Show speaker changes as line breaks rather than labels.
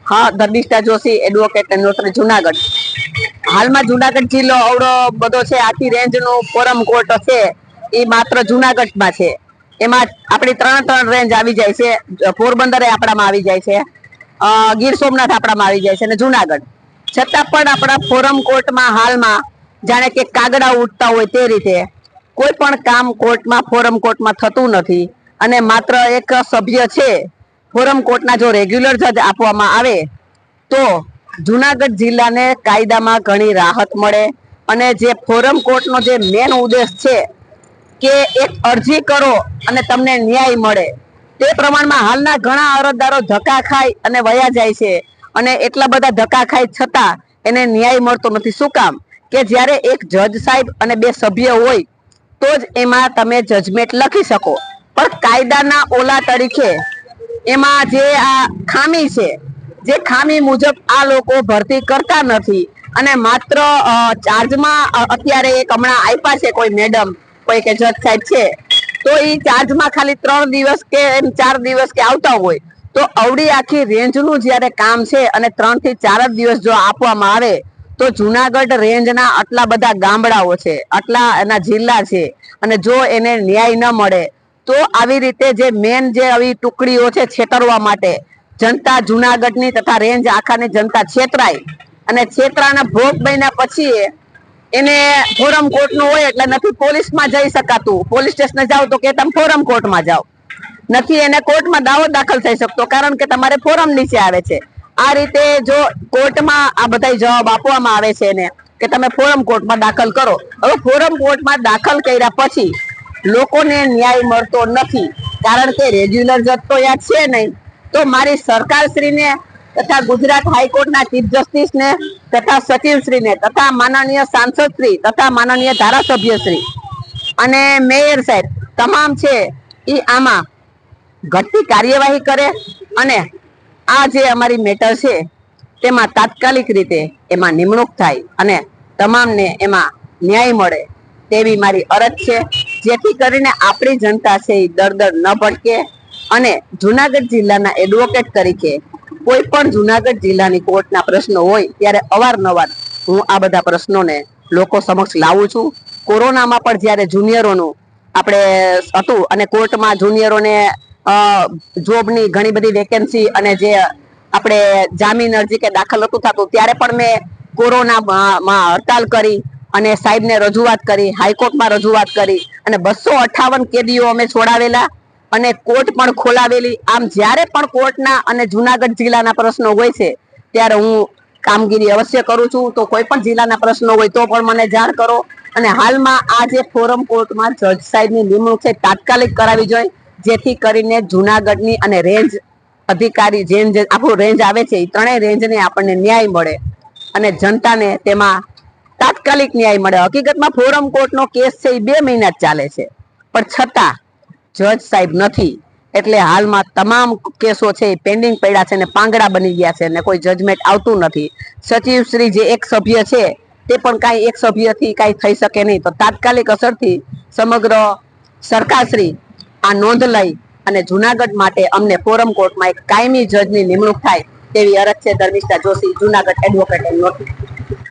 हाँ, Dharmishtha Joshi advocate and notary Junagadh. हाल में जूनागढ़ जिल्लो अवड़ो बधो छे। आखी रेंज नो फोरम कोर्ट छे ई मात्र जूनागढ़ में छे। एमां आपणी त्रण रेंज आवी जाय छे। पोरबंदर आपणामां आवी जाय छे, गीर सोमनाथ आपणामां आवी जाय छे अने जूनागढ़। छतां पण आपणा फोरम कोर्ट में हाल में जाणे के कागड़ा उठता होय ते रीते कोई पण काम कोर्ट में फोरम कोर्ट में थतुं नथी अने मात्र एक सभ्य छे। फोरम कोर्टना जो रेग्युलर जज आपवामां आवे तो जूनागढ़ जिल्ला ने कायदा में घणी राहत मळे अने जे फोरम कोर्ट नो जे मेन उद्देश्य छे के एक अरजी करो अने तमने न्याय मळे ते प्रमाणमां हालना घणा अरजदारो धक्का खाय अने वया जाय छे अने एटला बधा धक्का खाय छतां एने न्याय मळतो नथी। शुं काम के ज्यारे एक जज साहेब अने बे सभ्य होय तो ज एमां तमे जजमेंट लखी शको, पण कायदाना ओला तरीके एमां जे आ खामी छे, जे खामी मुजब आ लोको भरती करता नथी अने मात्र चार्जमां अत्यारे एक हमणां आप्या छे कोई मेडम कोई के जज साहेब छे तो ई चार्जमां खाली 3 दिवस के 4 दिवस के आवता होय तो अवड़ी आखी रेंजनुं ज्यारे काम छे अने 3 થી 4 दिवस जो आपवामां आवे तो जूनागढ़ रेंजना आटला बधा गामडाओ छे, आटला एना जिल्ला छे अने जो एने न्याय न मळे तो આવી રીતે જે મેન જે આવી ટુકડીઓ છે છેતરવા માટે जनता जूनागढ़नी तथा रेंज आखानी जनता छेतराय अने छेतराना भोग बन्या पछी एने फोरम कोर्ट नो होय એટલે નથી પોલીસ માં જઈ શકાતું। પોલીસ સ્ટેશને જાવ તો કે તમે ફોરમ કોર્ટ માં જાઓ, નથી એને કોર્ટ માં દાવો દાખલ થઈ શકતો કારણ કે તમારે ફોરમ નીચે આવે છે। આ રીતે જો કોર્ટ માં આ બધાય જવાબ આપવામાં આવે છે ને કે તમે ફોરમ કોર્ટ માં દાખલ કરો। હવે ફોરમ કોર્ટ માં દાખલ કર્યા પછી લોકોને ન્યાય મળતો નથી કારણ કે રેગ્યુલર જજ તો યા છે નહીં। तो मारी सरकार श्री ने तथा गुजरात हाईकोर्ट ना चीफ जस्टिस ने तथा सचिव श्री ने तथा माननीय सांसद श्री तथा माननीय धारासभ्य श्री अने मेयर साहेब तमाम छे ई आमा घटती कार्यवाही करे अने आ जे अमारी मेटर छे तेमां तात्कालिक रीते एमां निमणूक थाय अने तमाम ने एमां न्याय मळे तेवी मारी अरज छे जेथी करीने आपणी जनता छे ई दर न भटके अने जूनागढ़ जिल्लाना एडवोकेट तरीके कोई पण जूनागढ़ जिल्लानी कोर्टना प्रश्नो होय त्यारे अवारनवार हूँ आ बधा प्रश्नोने लोको समक्ष लावुं छुं। कोरोनामां पण ज्यारे जुनियरोनुं आपणे हतुं अने कोर्टमां जुनियरोने जोबनी घणी बधी वेकेन्सी अने जे आपणे जामीन अरजी के दाखल नतुं थतुं त्यारे पण मैं कोरोनामां हड़ताल करी अने साहेबने रजूआत करी, हाईकोर्टमां रजूआत करी अने 258 केदीओ अमे छोडावेला અને કોર્ટ પણ ખોલાવેલી। આમ જ્યારે પણ કોર્ટના અને જૂનાગઢ જિલ્લાના પ્રશ્નો હોય છે ત્યારે હું કામગીરી અવશ્ય કરું છું। તો કોઈ પણ જિલ્લાના પ્રશ્નો હોય તો પણ મને જાણ કરો અને હાલમાં આ જે ફોરમ કોર્ટમાં જજ સાહેબની નિમણૂક છે તાત્કાલિક કરાવી જોઈએ જેથી કરીને જૂનાગઢની અને રેન્જ અધિકારી જે આપણું રેન્જ આવે છે એ ત્રણેય રેન્જને આપણને ન્યાય મળે અને જનતાને તેમાં તાત્કાલિક ન્યાય મળે। હકીકતમાં ફોરમ કોર્ટનો કેસ છે એ 2 મહિના જ ચાલે છે પણ છતાં जज साहेब नहीं एटले हाल में तमाम केसों छे पेंडिंग पड़ा छे ने पांगड़ा बनी गया छे ने कोई जजमेंट आवतुं नथी। सचिव श्री जे एक सभ्य छे ते पण काई एक सभ्य थी काई थई शके नहीं तो तात्कालिक असर थी समग्र सरकार श्री आ नोंध लई अने जूनागढ़ माटे अमने फोरम कोर्ट में एक कायमी जज नी निमणूक थाय तेवी अरज छे। Dharmishtha Joshi, Junagadh advocate and notary.